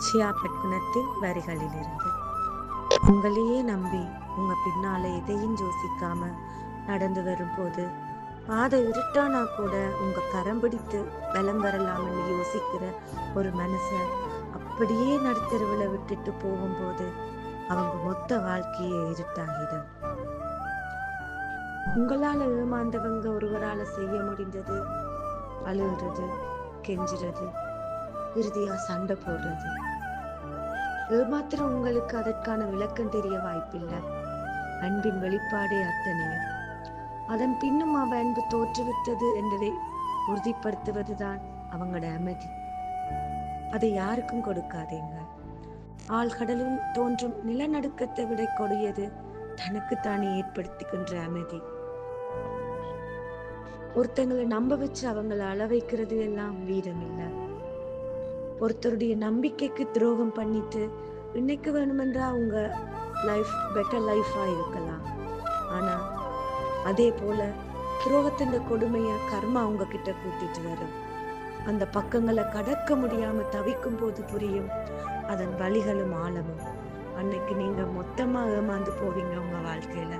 சியா பட்குணத்தின் வரிகளிலிருந்து. உங்களையே நம்பி உங்க பின்னால எதையும் யோசிக்காம நடந்து வரும்போது பாதை இருட்டானா கூட உங்க கரம் பிடித்து பலம் வரலாம்னு யோசிக்கிற ஒரு மனுஷன் அப்படியே நடுத்தருவுல விட்டுட்டு போகும்போது அவங்க மொத்த வாழ்க்கையே இருட்டாகிடும். உங்களால ஏமாந்தவங்க ஒருவரால செய்ய முடிந்தது அழுகிறது, கெஞ்சுறது, இறுதியா சண்டை போடுறது. ஏமாத்திரம் உங்களுக்கு அதற்கான விளக்கம் தெரிய வாய்ப்பில்லை. அன்பின் வெளிப்பாடே அத்தனையும். அதன் பின்னும் அவ அன்பு தோற்றுவிட்டது என்பதை உறுதிப்படுத்துவதுதான் அவங்களோட அமைதி. அதை யாருக்கும் கொடுக்காதீங்க. ஆழ்கடலில் தோன்றும் நிலநடுக்கத்தை விட கொடியது தனக்குத்தானே ஏற்படுத்திக்கின்ற அமைதி. ஒருத்தங்களை நம்ப வச்சு அவங்கள அள வைக்கிறது எல்லாம் வீரம் இல்லை. ஒருத்தருடைய நம்பிக்கைக்கு துரோகம் பண்ணிட்டு இன்னைக்கு வேணுமென்றா உங்க லைஃப் பெட்டர் லைஃபா இருக்கலாம். ஆனா அதே போல துரோகத்தின் கொடுமைய கர்மா உங்ககிட்ட கூட்டிட்டு வரும். அந்த பக்கங்களை கடக்க முடியாம தவிக்கும் போது புரியும் அதன் வலிகளும் ஆழமும். அன்னைக்கு நீங்க மொத்தமா ஏமாந்து போவீங்க உங்க வாழ்க்கையில.